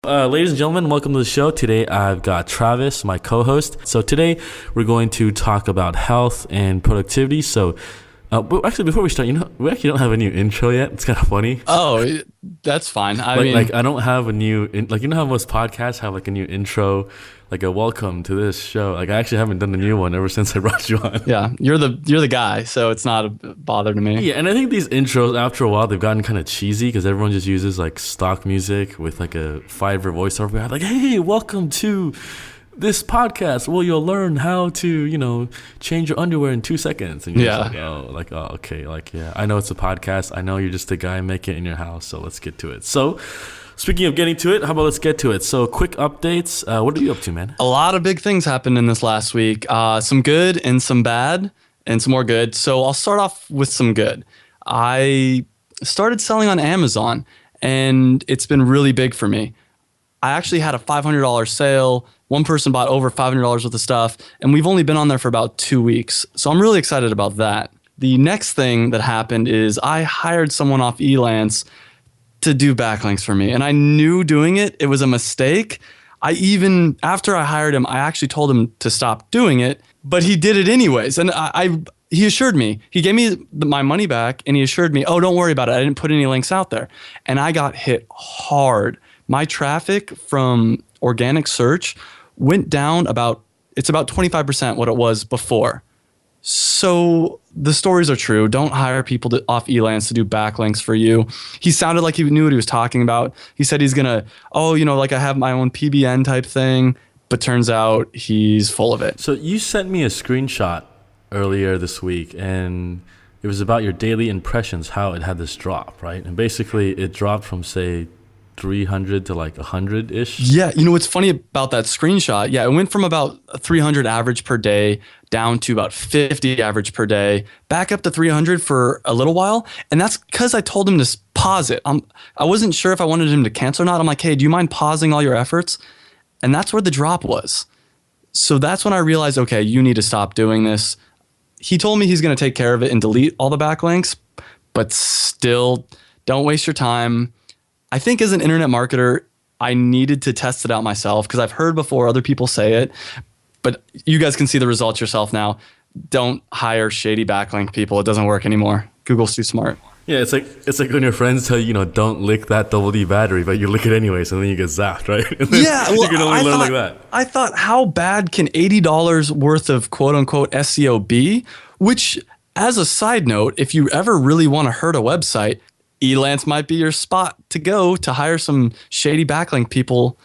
ladies and gentlemen, welcome to the show. Today I've got Travis, my co-host. So today we're going to talk about health and productivity. So, but actually, before we start, we actually don't have a new intro yet. It's kind of funny. Oh, that's fine. I mean, I don't have a new, how most podcasts have like a new intro, like a welcome to this show. Like I actually haven't done a new one ever since I brought you on. Yeah, you're the guy, so it's not a bother to me. Yeah, and I think these intros, after a while, they've gotten kind of cheesy because everyone just uses like stock music with like a Fiverr voiceover guy. Like, hey, welcome to this podcast where you'll learn how to, change your underwear in 2 seconds. And you're okay. Like, yeah, I know it's a podcast. I know you're just a guy making it in your house. So let's get to it. So speaking of getting to it, how about let's get to it? So quick updates. What are you up to, man? A lot of big things happened in this last week. Some good and some bad and some more good. So I'll start off with some good. I started selling on Amazon and it's been really big for me. I actually had a $500 sale. One person bought over $500 worth of stuff, and we've only been on there for about 2 weeks. So I'm really excited about that. The next thing that happened is I hired someone off Elance to do backlinks for me, and I knew doing it was a mistake. After I hired him, I actually told him to stop doing it, but he did it anyways. And he assured me, he gave me my money back, and he assured me, oh, don't worry about it. I didn't put any links out there. And I got hit hard. My traffic from organic search went down about 25% what it was before. So the stories are true. Don't hire people off Elance to do backlinks for you. He sounded like he knew what he was talking about. He said he's going to, I have my own PBN type thing, but turns out he's full of it. So you sent me a screenshot earlier this week, and it was about your daily impressions, how it had this drop, right? And basically it dropped from, say, 300 to like 100-ish. Yeah, what's funny about that screenshot? Yeah, it went from about 300 average per day down to about 50 average per day, back up to 300 for a little while. And that's because I told him to pause it. I wasn't sure if I wanted him to cancel or not. I'm like, hey, do you mind pausing all your efforts? And that's where the drop was. So that's when I realized, okay, you need to stop doing this. He told me he's going to take care of it and delete all the backlinks, but still, don't waste your time. I think as an internet marketer, I needed to test it out myself because I've heard before other people say it, but you guys can see the results yourself now. Don't hire shady backlink people. It doesn't work anymore. Google's too smart. Yeah, it's like when your friends tell you, don't lick that double D battery, but you lick it anyways, and then you get zapped, right? Yeah, well, you can only learn like that. I thought, how bad can $80 worth of quote unquote SEO be? Which, as a side note, if you ever really want to hurt a website, Elance might be your spot to go to hire some shady backlink people.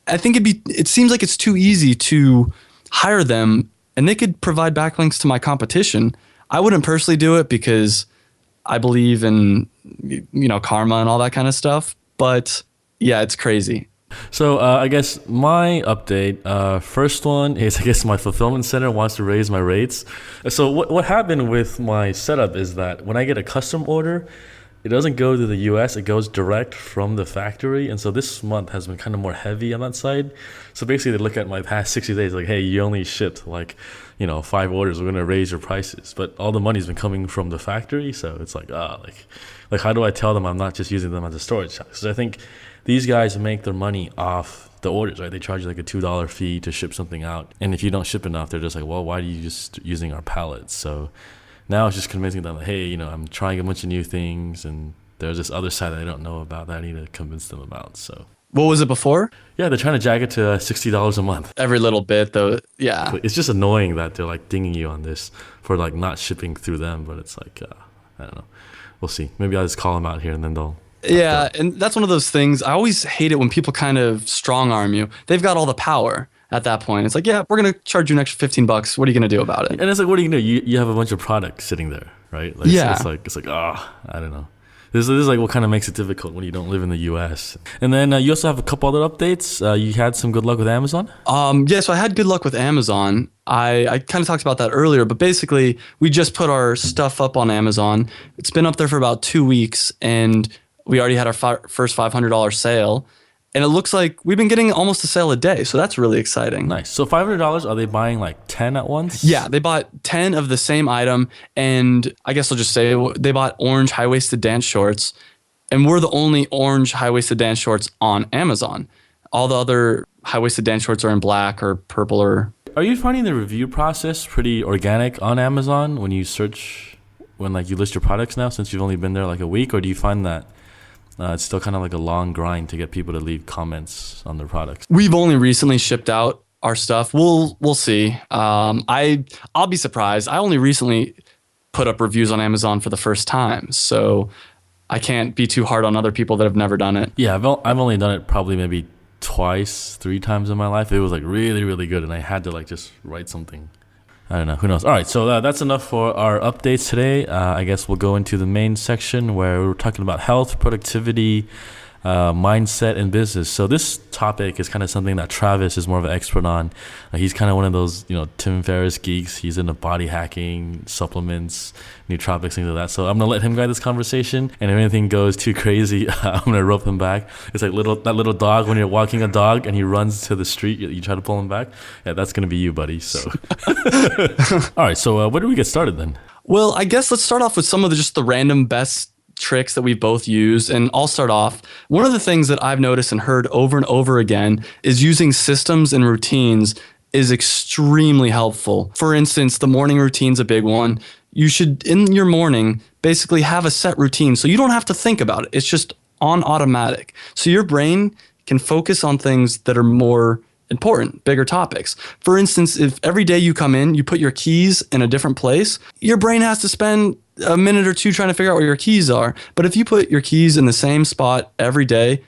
I think it seems like it's too easy to hire them and they could provide backlinks to my competition. I wouldn't personally do it because I believe in, karma and all that kind of stuff. But yeah, it's crazy. So I guess my update, first one is I guess my fulfillment center wants to raise my rates. So what happened with my setup is that when I get a custom order, it doesn't go to the US, it goes direct from the factory. And so this month has been kind of more heavy on that side. So basically they look at my past 60 days like, hey, you only shipped 5 orders, we're going to raise your prices. But all the money's been coming from the factory. So it's like, how do I tell them I'm not just using them as a storage house? Because I think these guys make their money off the orders, right? They charge like a $2 fee to ship something out. And if you don't ship enough, they're just like, well, why are you just using our pallets? So now it's just convincing them, hey, I'm trying a bunch of new things, and there's this other side that I don't know about that I need to convince them about. So, what was it before? Yeah, they're trying to jack it to $60 a month. Every little bit, though. Yeah, it's just annoying that they're like dinging you on this for like not shipping through them. But it's like, I don't know. We'll see. Maybe I'll just call them out here, and then they'll. Yeah, and that's one of those things. I always hate it when people kind of strong arm you. They've got all the power. At that point, it's like, yeah, we're going to charge you an extra $15. What are you going to do about it? And it's like, what are you going to do? You have a bunch of products sitting there, right? Like, yeah. It's like, I don't know. This is like what kind of makes it difficult when you don't live in the U.S. And then you also have a couple other updates. You had some good luck with Amazon? Yeah, so I had good luck with Amazon. I kind of talked about that earlier, but basically we just put our stuff up on Amazon. It's been up there for about 2 weeks, and we already had our first $500 sale. And it looks like we've been getting almost a sale a day. So that's really exciting. Nice. So $500, are they buying like 10 at once? Yeah, they bought 10 of the same item. And I guess I'll just say they bought orange high-waisted dance shorts. And we're the only orange high-waisted dance shorts on Amazon. All the other high-waisted dance shorts are in black or purple or. Are you finding the review process pretty organic on Amazon when you search, when like you list your products now, since you've only been there like a week, or do you find that it's still kind of like a long grind to get people to leave comments on their products? We've only recently shipped out our stuff. We'll see. I'll be surprised. I only recently put up reviews on Amazon for the first time, so I can't be too hard on other people that have never done it. Yeah, I've only done it probably maybe twice, 3 times in my life. It was like really, really good, and I had to like just write something. I don't know. Who knows? All right, so that's enough for our updates today. I guess we'll go into the main section where we're talking about health, productivity, mindset, and business. So this topic is kind of something that Travis is more of an expert on. He's kind of one of those, Tim Ferriss geeks. He's into body hacking, supplements, nootropics, things like that. So I'm gonna let him guide this conversation. And if anything goes too crazy, I'm gonna rope him back. It's like that little dog when you're walking a dog and he runs to the street. You try to pull him back. Yeah, that's gonna be you, buddy. So, all right. So where do we get started then? Well, I guess let's start off with some of just the random best tricks that we've both used. And I'll start off. One of the things that I've noticed and heard over and over again is using systems and routines is extremely helpful. For instance, the morning routine's a big one. You should, in your morning, basically have a set routine so you don't have to think about it. It's just on automatic. So your brain can focus on things that are more important, bigger topics. For instance, if every day you come in, you put your keys in a different place, your brain has to spend a minute or two trying to figure out where your keys are. But if you put your keys in the same spot every day,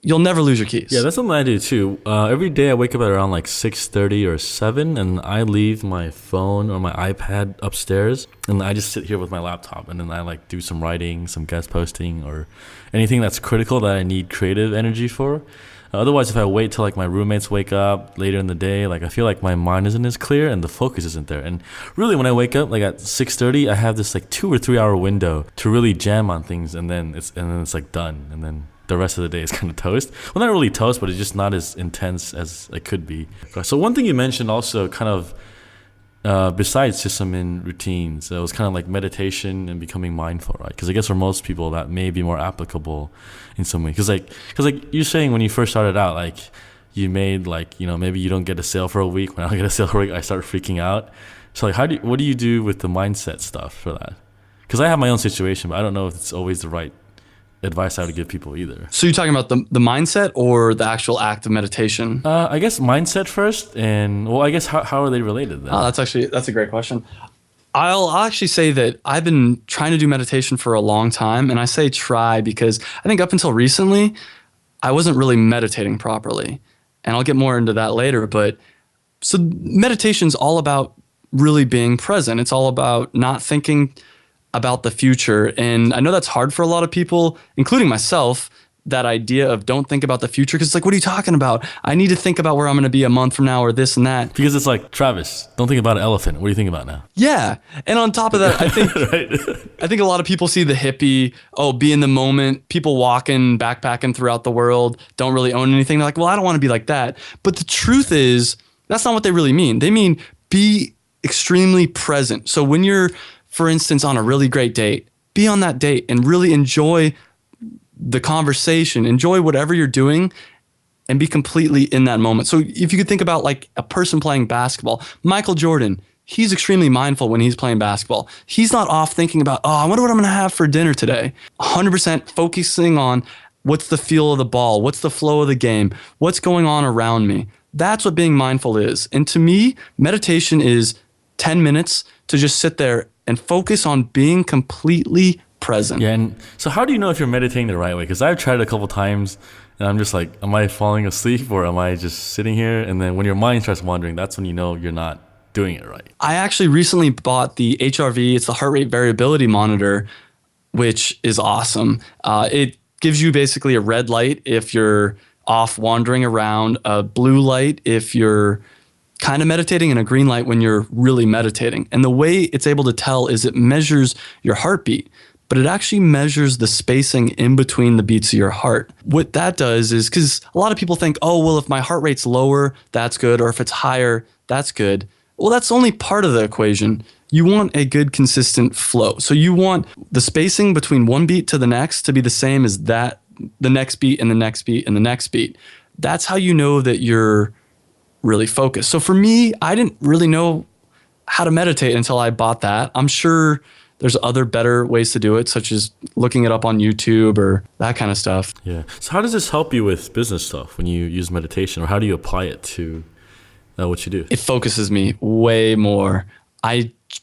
you'll never lose your keys. Yeah, that's something I do too. Every day I wake up at around like 6:30 or 7, and I leave my phone or my iPad upstairs, and I just sit here with my laptop, and then I like do some writing, some guest posting, or anything that's critical that I need creative energy for. Otherwise, if I wait till like my roommates wake up later in the day, like I feel like my mind isn't as clear and the focus isn't there. And really, when I wake up like at 6:30, I have this like 2 or 3 hour window to really jam on things, and then it's like done, and then the rest of the day is kind of toast. Well, not really toast, but it's just not as intense as it could be. So one thing you mentioned also kind of besides system and routines, it was kind of like meditation and becoming mindful, right? Because I guess for most people that may be more applicable in some way. Because like you're saying when you first started out, like you made like, maybe you don't get a sale for a week. When I don't get a sale for a week, I start freaking out. So like what do you do with the mindset stuff for that? Because I have my own situation, but I don't know if it's always the right advice I would give people either. So you're talking about the mindset or the actual act of meditation? I guess mindset first, and well, I guess how are they related then? Oh, that's a great question. I'll actually say that I've been trying to do meditation for a long time, and I say try because I think up until recently, I wasn't really meditating properly, and I'll get more into that later. But so meditation's all about really being present. It's all about not thinking about the future. And I know that's hard for a lot of people, including myself, that idea of don't think about the future. Because it's like, what are you talking about? I need to think about where I'm going to be a month from now or this and that. Because it's like, Travis, don't think about an elephant. What do you think about now? Yeah. And on top of that, I think Right. I think a lot of people see the hippie, be in the moment, people walking, backpacking throughout the world, don't really own anything. They're like, well, I don't want to be like that. But the truth is, that's not what they really mean. They mean be extremely present. So when you're, for instance, on a really great date, be on that date and really enjoy the conversation, enjoy whatever you're doing, and be completely in that moment. So if you could think about like a person playing basketball, Michael Jordan, he's extremely mindful when he's playing basketball. He's not off thinking about, I wonder what I'm going to have for dinner today. 100% focusing on what's the feel of the ball, what's the flow of the game, what's going on around me. That's what being mindful is. And to me, meditation is 10 minutes to just sit there and focus on being completely present. Yeah, and so how do you know if you're meditating the right way? Because I've tried it a couple times, and I'm just like, am I falling asleep or am I just sitting here? And then when your mind starts wandering, that's when you know you're not doing it right. I actually recently bought the HRV. It's the heart rate variability monitor, which is awesome. It gives you basically a red light if you're off wandering around, a blue light if you're kind of meditating, and a green light when you're really meditating. And the way it's able to tell is it measures your heartbeat, but it actually measures the spacing in between the beats of your heart. What that does is, because a lot of people think, well, if my heart rate's lower, that's good, or if it's higher, that's good. Well, that's only part of the equation. You want a good, consistent flow. So you want the spacing between one beat to the next to be the same as that, the next beat and the next beat and the next beat. that's how you know that you're really focused. So for me, I didn't really know how to meditate until I bought that. I'm sure there's other better ways to do it, such as looking it up on YouTube or that kind of stuff. Yeah. So how does this help you with business stuff when you use meditation, or how do you apply it to what you do? It focuses me way more.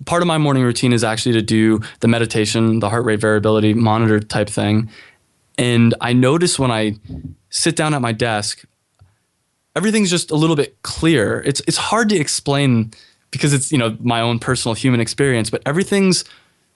Part of my morning routine is actually to do the meditation, the heart rate variability monitor type thing. And I notice when I sit down at my desk, everything's just a little bit clearer. It's hard to explain because it's, my own personal human experience, but everything's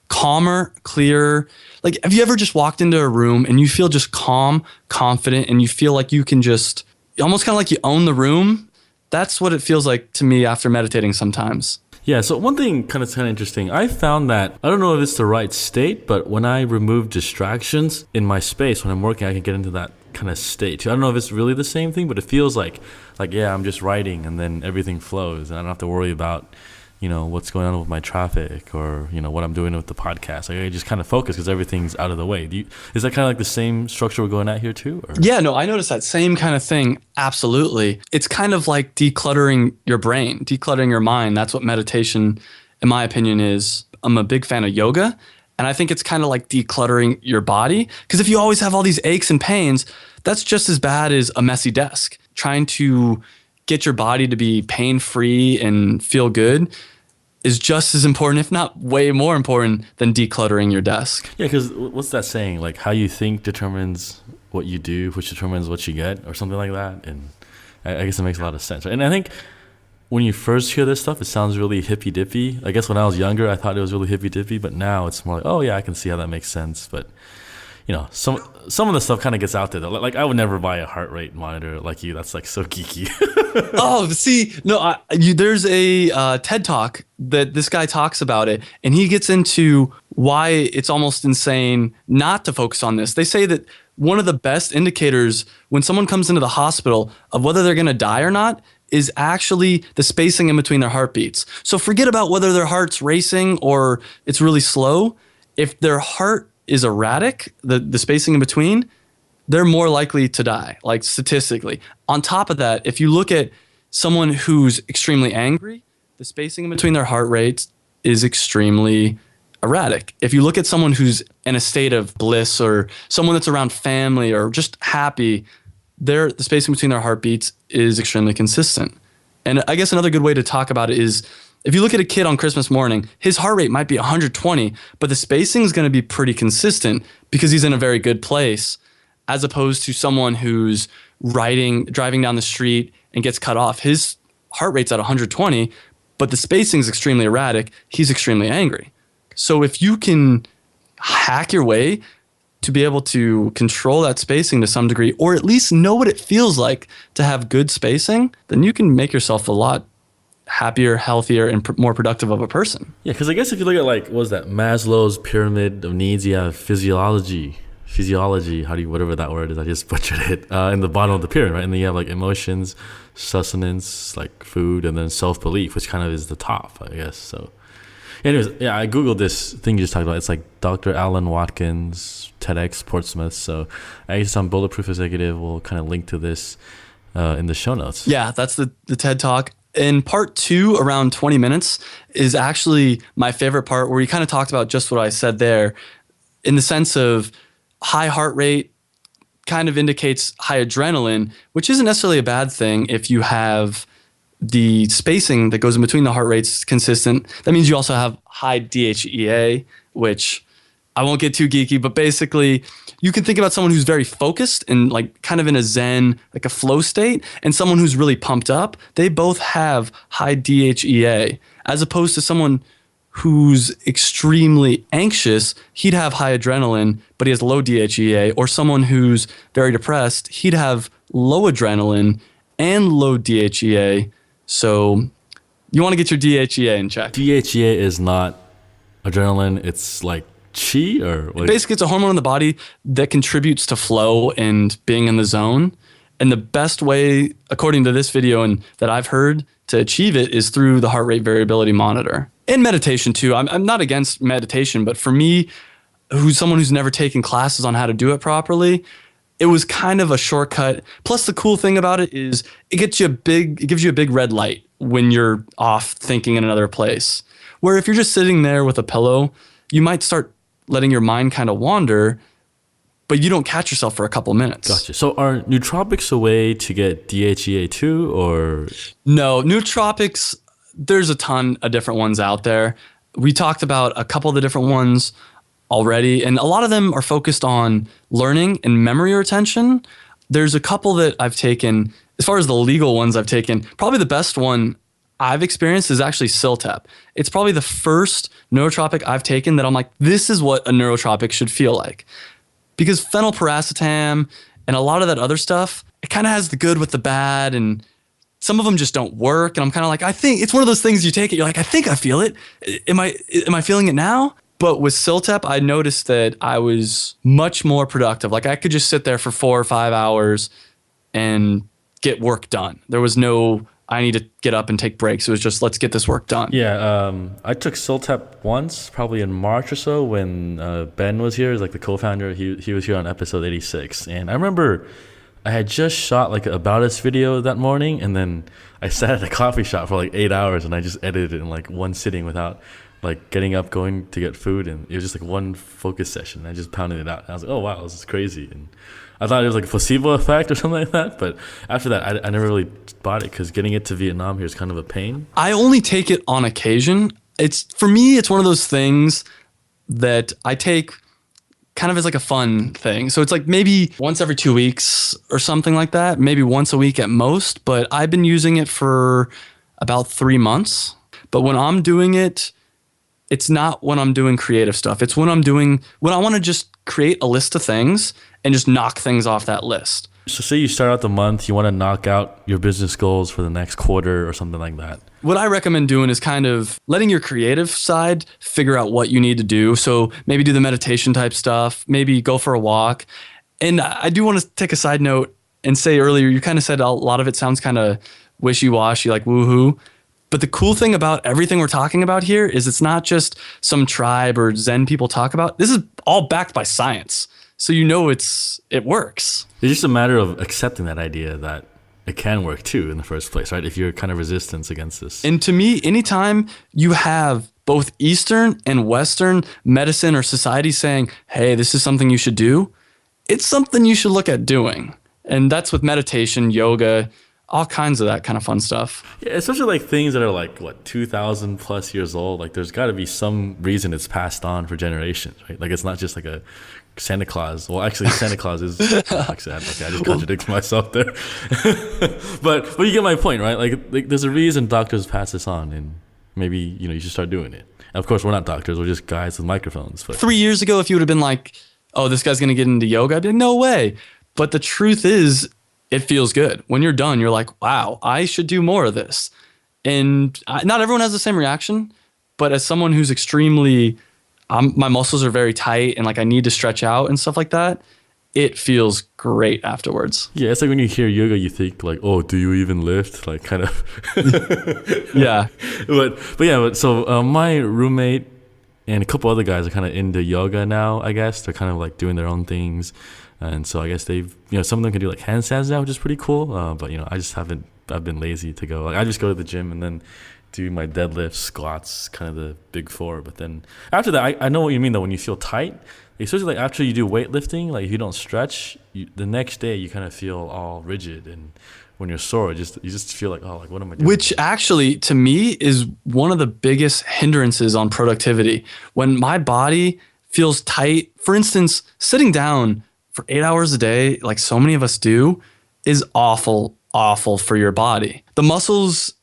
calmer, clearer. Like, have you ever just walked into a room and you feel just calm, confident, and you feel like you can just almost kind of like you own the room? That's what it feels like to me after meditating sometimes. Yeah, so one thing kind of interesting, I found that, I don't know if it's the right state, but when I remove distractions in my space, when I'm working, I can get into that kind of state too. I don't know if it's really the same thing, but it feels like yeah, I'm just writing and then everything flows and I don't have to worry about, what's going on with my traffic or, what I'm doing with the podcast. Like, I just kind of focus because everything's out of the way. Is that kind of like the same structure we're going at here too? Or? Yeah, no, I noticed that same kind of thing. Absolutely. It's kind of like decluttering your brain, decluttering your mind. That's what meditation, in my opinion, is. I'm a big fan of yoga. And I think it's kind of like decluttering your body. Because if you always have all these aches and pains, that's just as bad as a messy desk. Trying to get your body to be pain-free and feel good is just as important, if not way more important, than decluttering your desk. Yeah, because what's that saying? Like, how you think determines what you do, which determines what you get, or something like that. And I guess it makes a lot of sense. And I think when you first hear this stuff, it sounds really hippy-dippy. I guess when I was younger, I thought it was really hippy-dippy, but now it's more like, oh yeah, I can see how that makes sense. But some of the stuff kind of gets out there though. Like, I would never buy a heart rate monitor like you. That's like so geeky. Oh, see, no, there's a TED Talk that this guy talks about it, and he gets into why it's almost insane not to focus on this. They say that one of the best indicators when someone comes into the hospital of whether they're going to die or not is actually the spacing in between their heartbeats. So forget about whether their heart's racing or it's really slow. If their heart is erratic, the spacing in between, they're more likely to die, like statistically. On top of that, if you look at someone who's extremely angry, the spacing in between their heart rates is extremely erratic. If you look at someone who's in a state of bliss or someone that's around family or just happy, the spacing between their heartbeats is extremely consistent. And I guess another good way to talk about it is if you look at a kid on Christmas morning, his heart rate might be 120, but the spacing is going to be pretty consistent because he's in a very good place, as opposed to someone who's driving down the street and gets cut off. His heart rate's at 120, but the spacing is extremely erratic. He's extremely angry. So if you can hack your way to be able to control that spacing to some degree, or at least know what it feels like to have good spacing, then you can make yourself a lot happier, healthier, and more productive of a person. Yeah, because I guess if you look at what was that, Maslow's pyramid of needs, you have physiology, whatever that word is, I just butchered it, in the bottom of the pyramid, right? And then you have emotions, sustenance, food, and then self-belief, which kind of is the top, I guess. So anyways, yeah, I Googled this thing you just talked about. It's Dr. Alan Watkins, TEDx Portsmouth. So I guess on Bulletproof Executive, we'll kind of link to this in the show notes. Yeah, that's the TED Talk. In part 2, around 20 minutes, is actually my favorite part, where he kind of talked about just what I said there, in the sense of high heart rate kind of indicates high adrenaline, which isn't necessarily a bad thing if you have the spacing that goes in between the heart rates consistent. That means you also have high DHEA, which I won't get too geeky, but basically you can think about someone who's very focused and kind of in a zen, like a flow state, and someone who's really pumped up. They both have high DHEA, as opposed to someone who's extremely anxious. He'd have high adrenaline, but he has low DHEA. Or someone who's very depressed, he'd have low adrenaline and low DHEA. So you want to get your DHEA in check. DHEA is not adrenaline. It's chi, or basically it's a hormone in the body that contributes to flow and being in the zone. And the best way, according to this video and that I've heard, to achieve it is through the heart rate variability monitor. And meditation too. I'm not against meditation, but for me, who's someone who's never taken classes on how to do it properly, it was kind of a shortcut. Plus, the cool thing about it is it gives you a big red light when you're off thinking in another place. Where if you're just sitting there with a pillow, you might start letting your mind kind of wander, but you don't catch yourself for a couple minutes. Gotcha. So are nootropics a way to get DHEA too, or? No, nootropics, there's a ton of different ones out there. We talked about a couple of the different ones already, and a lot of them are focused on learning and memory retention. There's a couple that I've taken, as far as the legal ones I've taken, probably the best one I've experienced is actually Ciltep. It's probably the first neurotropic I've taken that I'm like, this is what a neurotropic should feel like. Because phenylpiracetam and a lot of that other stuff, it kind of has the good with the bad, and some of them just don't work. And I'm kind of like, I think it's one of those things you take it, you're like, I think I feel it. Am I feeling it now? But with Ciltep, I noticed that I was much more productive. Like I could just sit there for 4 or 5 hours and get work done. There was no, I need to get up and take breaks. It was just, let's get this work done. Yeah, I took Ciltep once, probably in March or so, when Ben was here, like the co-founder. He was here on episode 86, and I remember I had just shot like a About Us video that morning, and then I sat at a coffee shop for like 8 hours, and I just edited it in like one sitting without like getting up, going to get food, and it was just like one focus session. I just pounded it out. And I was like, oh wow, this is crazy. And I thought it was like a placebo effect or something like that, but after that, I never really bought it because getting it to Vietnam here is kind of a pain. I only take it on occasion. For me, it's one of those things that I take kind of as like a fun thing. So it's like maybe once every 2 weeks or something like that, maybe once a week at most, but I've been using it for about 3 months. But when I'm doing it, it's not when I'm doing creative stuff. It's when I want to just create a list of things and just knock things off that list. So say you start out the month, you want to knock out your business goals for the next quarter or something like that. What I recommend doing is kind of letting your creative side figure out what you need to do. So maybe do the meditation type stuff, maybe go for a walk. And I do want to take a side note and say earlier, you kind of said a lot of it sounds kind of wishy-washy, like woohoo. But the cool thing about everything we're talking about here is it's not just some tribe or Zen people talk about. This is all backed by science. So you know it works. It's just a matter of accepting that idea that it can work too in the first place, right? If you're kind of resistance against this. And to me, anytime you have both Eastern and Western medicine or society saying, hey, this is something you should do, it's something you should look at doing. And that's with meditation, yoga, all kinds of that kind of fun stuff. Yeah, especially like things that are like, 2,000 plus years old. Like there's got to be some reason it's passed on for generations, right? Like it's not just like a Santa Claus. Well, actually, Santa Claus is. Actually, I just contradicted myself there. but you get my point, right? Like there's a reason doctors pass this on, and maybe you should start doing it. And of course, we're not doctors; we're just guys with microphones. But 3 years ago, if you would have been like, "Oh, this guy's gonna get into yoga," I'd be like, "No way." But the truth is, it feels good. When you're done, you're like, "Wow, I should do more of this." And not everyone has the same reaction, but as someone who's extremely my muscles are very tight and like I need to stretch out and stuff like that, it feels great afterwards. Yeah, it's like when you hear yoga, you think like, oh, do you even lift? Like kind of. Yeah. But so my roommate and a couple other guys are kind of into yoga now, I guess. They're kind of like doing their own things. And so I guess they've, some of them can do like handstands now, which is pretty cool. But, I just I've been lazy to go. Like I just go to the gym and then do my deadlifts, squats, kind of the big four. But then after that, I know what you mean though. When you feel tight, especially like after you do weightlifting, like if you don't stretch, the next day you kind of feel all rigid, and when you're sore, you just feel like, oh, like what am I doing? Which actually, to me, is one of the biggest hindrances on productivity. When my body feels tight, for instance, sitting down for 8 hours a day, like so many of us do, is awful for your body. The muscles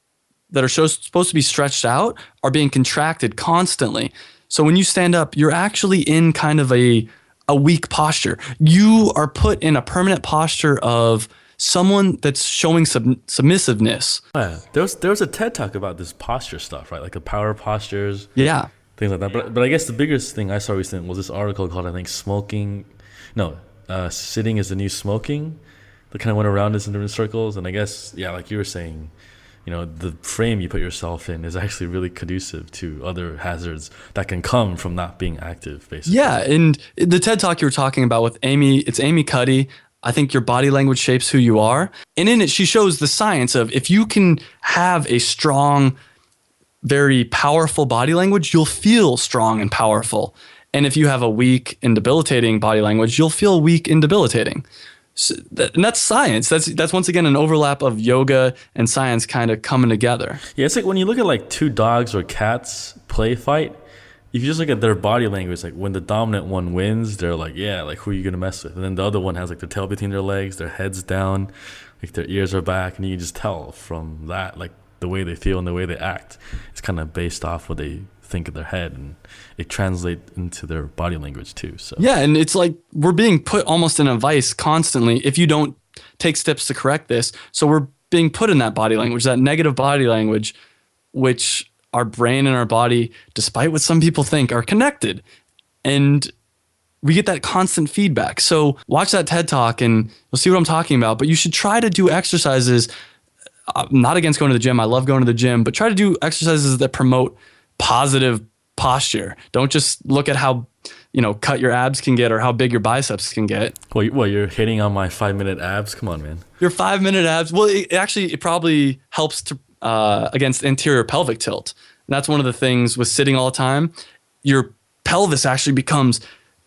that are supposed to be stretched out are being contracted constantly. So when you stand up, you're actually in kind of a weak posture. You are put in a permanent posture of someone that's showing submissiveness. Yeah, there was a TED talk about this posture stuff, right? Like the power postures, yeah, things like that. But I guess the biggest thing I saw recently was this article called, I think, sitting is the new smoking. That kind of went around this in different circles, and I guess, yeah, like you were saying, the frame you put yourself in is actually really conducive to other hazards that can come from not being active, basically. Yeah, and the TED Talk you were talking about with Amy Cuddy, I think your body language shapes who you are. And in it, she shows the science of if you can have a strong, very powerful body language, you'll feel strong and powerful. And if you have a weak and debilitating body language, you'll feel weak and debilitating. So and that's science. That's once again an overlap of yoga and science kind of coming together. Yeah, it's like when you look at like two dogs or cats play fight, if you just look at their body language, like when the dominant one wins, they're like, yeah, like who are you gonna mess with? And then the other one has like their tail between their legs, their heads down, like their ears are back, and you can just tell from that, like the way they feel and the way they act. It's kind of based off what they think in their head, and it translates into their body language too. So yeah, and it's like we're being put almost in a vice constantly if you don't take steps to correct this. So we're being put in that body language, that negative body language, which our brain and our body, despite what some people think, are connected. And we get that constant feedback. So watch that TED Talk and you'll see what I'm talking about. But you should try to do exercises. I'm not against going to the gym. I love going to the gym, but try to do exercises that promote positive posture. Don't just look at how, cut your abs can get or how big your biceps can get. Well, you're hitting on my 5-minute abs? Come on, man. Your 5-minute abs. Well, it probably helps to against anterior pelvic tilt. And that's one of the things with sitting all the time. Your pelvis actually becomes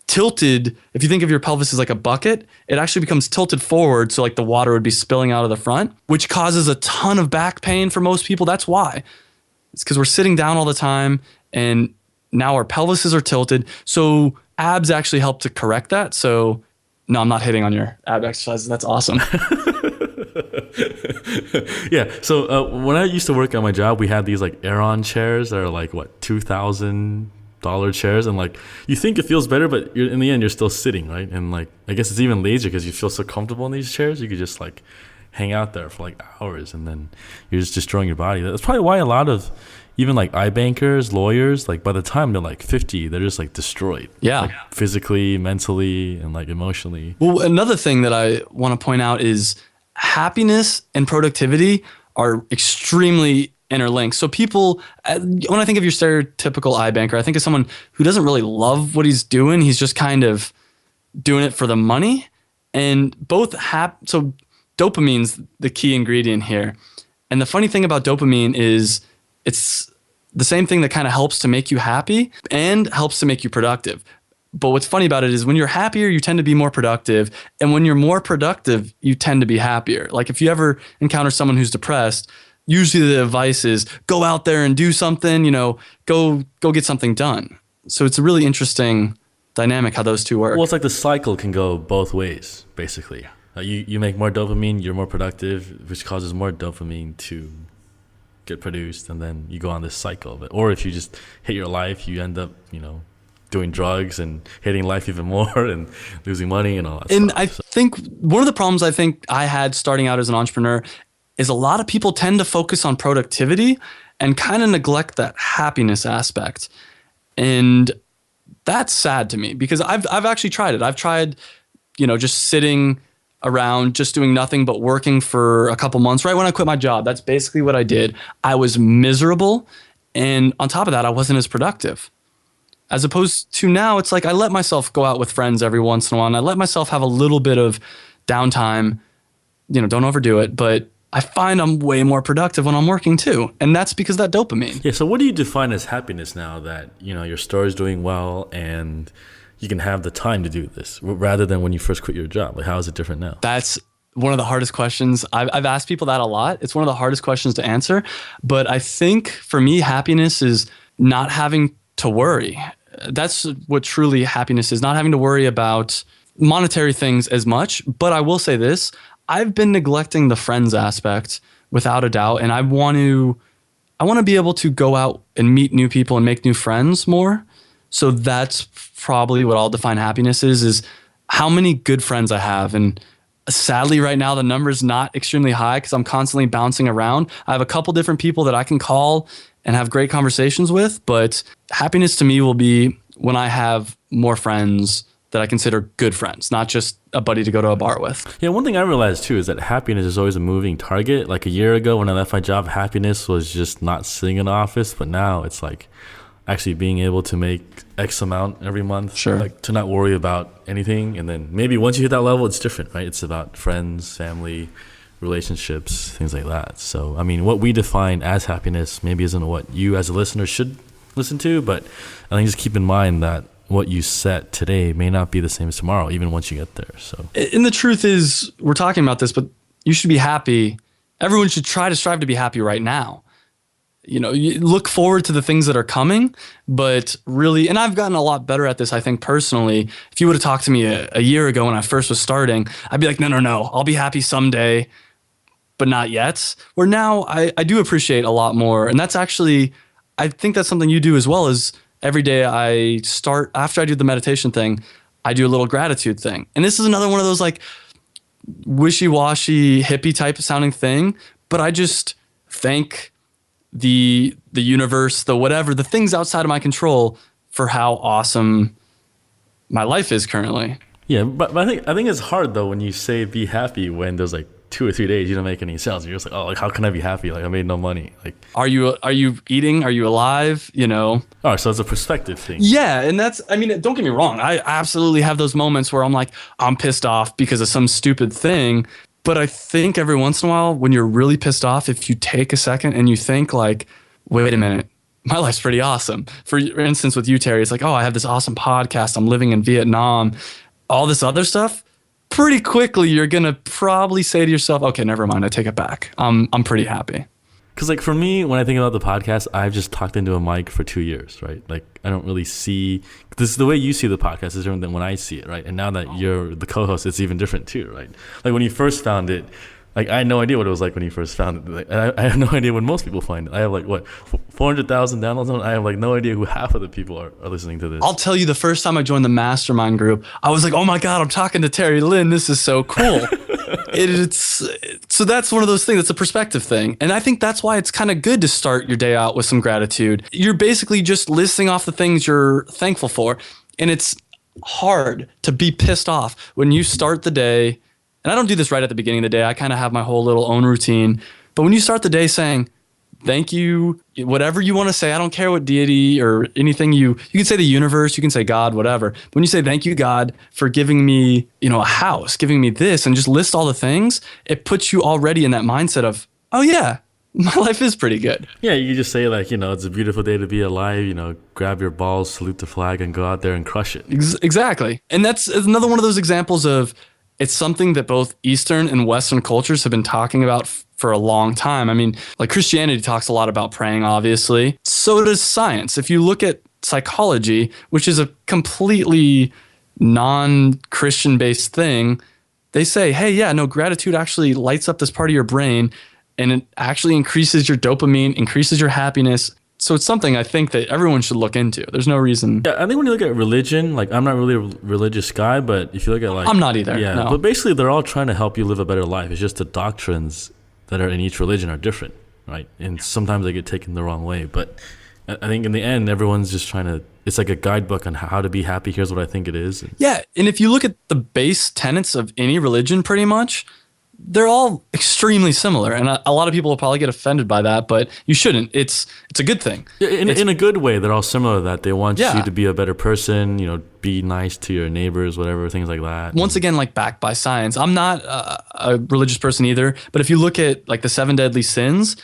tilted. If you think of your pelvis as like a bucket, it actually becomes tilted forward. So like the water would be spilling out of the front, which causes a ton of back pain for most people. That's why. It's because we're sitting down all the time and now our pelvises are tilted. So abs actually help to correct that. So no, I'm not hitting on your ab exercises. That's awesome. Yeah. So when I used to work at my job, we had these like Aeron chairs that are like what, $2,000 chairs, and like you think it feels better, but in the end you're still sitting, right? And like I guess it's even lazier because you feel so comfortable in these chairs. You could just like hang out there for like hours, and then you're just destroying your body. That's probably why a lot of even like iBankers, lawyers, like by the time they're like 50, they're just like destroyed. Yeah. Like, physically, mentally, and like emotionally. Well, another thing that I want to point out is happiness and productivity are extremely interlinked. So people, when I think of your stereotypical iBanker, I think of someone who doesn't really love what he's doing. He's just kind of doing it for the money. And so dopamine's the key ingredient here. And the funny thing about dopamine is it's the same thing that kind of helps to make you happy and helps to make you productive. But what's funny about it is when you're happier, you tend to be more productive. And when you're more productive, you tend to be happier. Like if you ever encounter someone who's depressed, usually the advice is go out there and do something, go get something done. So it's a really interesting dynamic how those two work. Well, it's like the cycle can go both ways, basically. You make more dopamine, you're more productive, which causes more dopamine to get produced, and then you go on this cycle of it. Or if you just hate your life, you end up, doing drugs and hating life even more and losing money and all that and stuff. I think one of the problems I think I had starting out as an entrepreneur is a lot of people tend to focus on productivity and kind of neglect that happiness aspect. And that's sad to me because I've actually tried it. I've tried, just sitting around, just doing nothing but working for a couple months. Right when I quit my job, that's basically what I did. I was miserable. And on top of that, I wasn't as productive. As opposed to now, it's like I let myself go out with friends every once in a while. And I let myself have a little bit of downtime. Don't overdo it. But I find I'm way more productive when I'm working too. And that's because of that dopamine. Yeah. So what do you define as happiness now that, your store is doing well and you can have the time to do this rather than when you first quit your job? Like, how is it different now? That's one of the hardest questions. I've asked people that a lot. It's one of the hardest questions to answer. But I think for me, happiness is not having to worry. That's what truly happiness is, not having to worry about monetary things as much. But I will say this, I've been neglecting the friends aspect without a doubt. And I want to be able to go out and meet new people and make new friends more. So that's probably what I'll define happiness is how many good friends I have. And sadly right now, the number's not extremely high because I'm constantly bouncing around. I have a couple different people that I can call and have great conversations with, but happiness to me will be when I have more friends that I consider good friends, not just a buddy to go to a bar with. Yeah, one thing I realized too is that happiness is always a moving target. Like a year ago when I left my job, happiness was just not sitting in the office, but now it's like actually being able to make X amount every month. Sure. Like to not worry about anything. And then maybe once you hit that level, it's different, right? It's about friends, family, relationships, things like that. So, I mean, what we define as happiness maybe isn't what you as a listener should listen to, but I think just keep in mind that what you set today may not be the same as tomorrow, even once you get there. So, And the truth is, we're talking about this, but you should be happy. Everyone should try to strive to be happy right now. You look forward to the things that are coming, but really, and I've gotten a lot better at this, I think, personally. If you would have talked to me a year ago when I first was starting, I'd be like, no, I'll be happy someday, but not yet. Where now I do appreciate a lot more. And that's actually, I think that's something you do as well. Is every day I start, after I do the meditation thing, I do a little gratitude thing. And this is another one of those like wishy-washy hippie type of sounding thing, but I just thank the universe, the whatever, the things outside of my control for how awesome my life is currently. yeah, but I think it's hard though when you say be happy when there's like 2 or 3 days you don't make any sales. You're just like, oh, like how can I be happy? Like I made no money. Like, Are you eating? Are you alive? oh, so it's a perspective thing. Yeah, and that's, I mean, don't get me wrong. I absolutely have those moments where I'm like, I'm pissed off because of some stupid thing. But I think every once in a while, when you're really pissed off, if you take a second and you think like, wait a minute, my life's pretty awesome. For instance, with you, Terry, it's like, oh, I have this awesome podcast. I'm living in Vietnam, all this other stuff. Pretty quickly, you're going to probably say to yourself, okay, never mind. I take it back. I'm pretty happy. Because like for me, when I think about the podcast, I've just talked into a mic for 2 years, right? Like I don't really see this. The way you see the podcast is different than when I see it, right? And now that you're the co-host, it's even different too, right? Like when you first found it, like I had no idea what it was like when you first found it. Like, and I have no idea when most people find it. I have like what 400,000 downloads on it. I have like no idea who half of the people are listening to this. I'll tell you, the first time I joined the mastermind group, I was like, oh my God, I'm talking to Terry Lynn. This is so cool. So that's one of those things. It's a perspective thing. And I think that's why it's kind of good to start your day out with some gratitude. You're basically just listing off the things you're thankful for. And it's hard to be pissed off when you start the day. And I don't do this right at the beginning of the day. I kind of have my whole little own routine. But when you start the day saying, thank you, whatever you want to say, I don't care what deity or anything you can say the universe, you can say God, whatever. But when you say thank you, God, for giving me, a house, giving me this, and just list all the things, it puts you already in that mindset of, oh yeah, my life is pretty good. Yeah, you just say like, it's a beautiful day to be alive, grab your balls, salute the flag, and go out there and crush it. Exactly. And that's another one of those examples of, it's something that both Eastern and Western cultures have been talking about for a long time. I mean, like Christianity talks a lot about praying, obviously. So does science. If you look at psychology, which is a completely non-Christian based thing, they say, hey, yeah, no, gratitude actually lights up this part of your brain and it actually increases your dopamine, increases your happiness. So it's something I think that everyone should look into. There's no reason. Yeah, I think when you look at religion, like I'm not really a religious guy, but if you look at like... I'm not either, Yeah, no. But basically they're all trying to help you live a better life. It's just the doctrines that are in each religion are different, right? And sometimes they get taken the wrong way. But I think in the end, everyone's just trying to... It's like a guidebook on how to be happy. Here's what I think it is. Yeah, and if you look at the base tenets of any religion pretty much, they're all extremely similar, and a lot of people will probably get offended by that, but you shouldn't. It's a good thing. In a good way, they're all similar. That they want Yeah. you to be a better person. Be nice to your neighbors, whatever, things like that. Once again, like backed by science. I'm not a religious person either, but if you look at like the 7 deadly sins,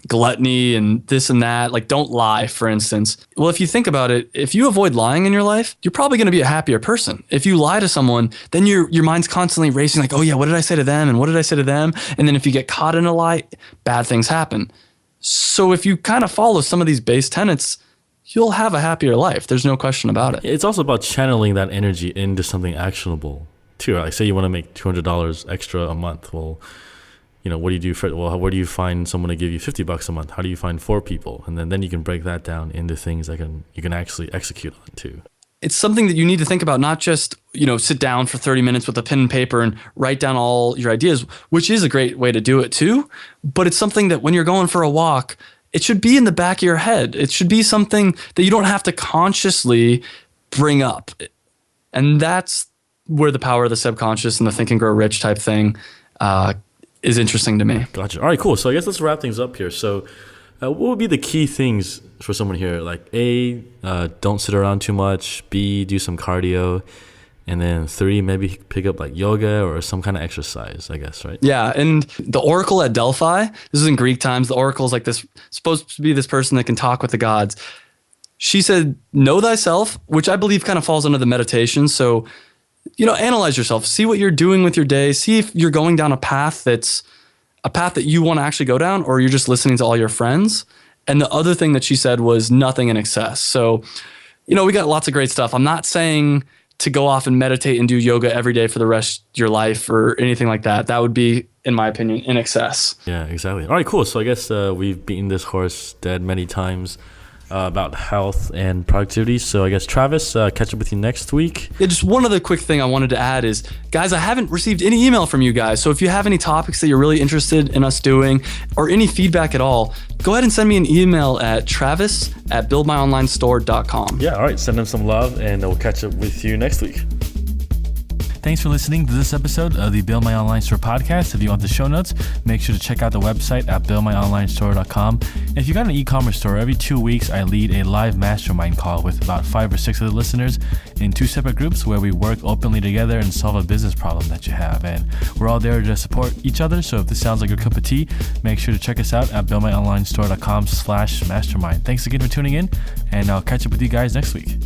gluttony and this and that, like don't lie, for instance. Well, if you think about it, if you avoid lying in your life, you're probably going to be a happier person. If you lie to someone, then your mind's constantly racing like, oh yeah, what did I say to them? And what did I say to them? And then if you get caught in a lie, bad things happen. So if you kind of follow some of these base tenets, you'll have a happier life. There's no question about it. It's also about channeling that energy into something actionable too. Like say you want to make $200 extra a month. Well, what do you do where do you find someone to give you $50 a month? How do you find 4 people? And then you can break that down into things that you can actually execute on too. It's something that you need to think about, not just, sit down for 30 minutes with a pen and paper and write down all your ideas, which is a great way to do it too. But it's something that when you're going for a walk, it should be in the back of your head. It should be something that you don't have to consciously bring up. And that's where the power of the subconscious and the Think and Grow Rich type thing is interesting to me. Gotcha. All right, cool. So I guess let's wrap things up here. So what would be the key things for someone here? Like A, don't sit around too much. B, do some cardio. And then 3, maybe pick up like yoga or some kind of exercise, I guess, right? Yeah, and the oracle at Delphi, this is in Greek times, the oracle is like this, supposed to be this person that can talk with the gods. She said, know thyself, which I believe kind of falls under the meditation. So, analyze yourself, see what you're doing with your day, see if you're going down a path that's a path that you want to actually go down, or you're just listening to all your friends. And the other thing that she said was nothing in excess. So, we got lots of great stuff. I'm not saying to go off and meditate and do yoga every day for the rest of your life or anything like that. That would be, in my opinion, in excess. Yeah, exactly. All right, cool. So I guess we've beaten this horse dead many times about health and productivity. So I guess, Travis, catch up with you next week. Yeah, just one other quick thing I wanted to add is, guys, I haven't received any email from you guys. So if you have any topics that you're really interested in us doing or any feedback at all, go ahead and send me an email at travis@buildmyonlinestore.com. Yeah, all right. Send them some love, and we'll catch up with you next week. Thanks for listening to this episode of the Build My Online Store podcast. If you want the show notes, make sure to check out the website at buildmyonlinestore.com. And if you got an e-commerce store, every 2 weeks I lead a live mastermind call with about 5 or 6 of the listeners in 2 separate groups where we work openly together and solve a business problem that you have. And we're all there to support each other. So if this sounds like your cup of tea, make sure to check us out at buildmyonlinestore.com/mastermind. Thanks again for tuning in, and I'll catch up with you guys next week.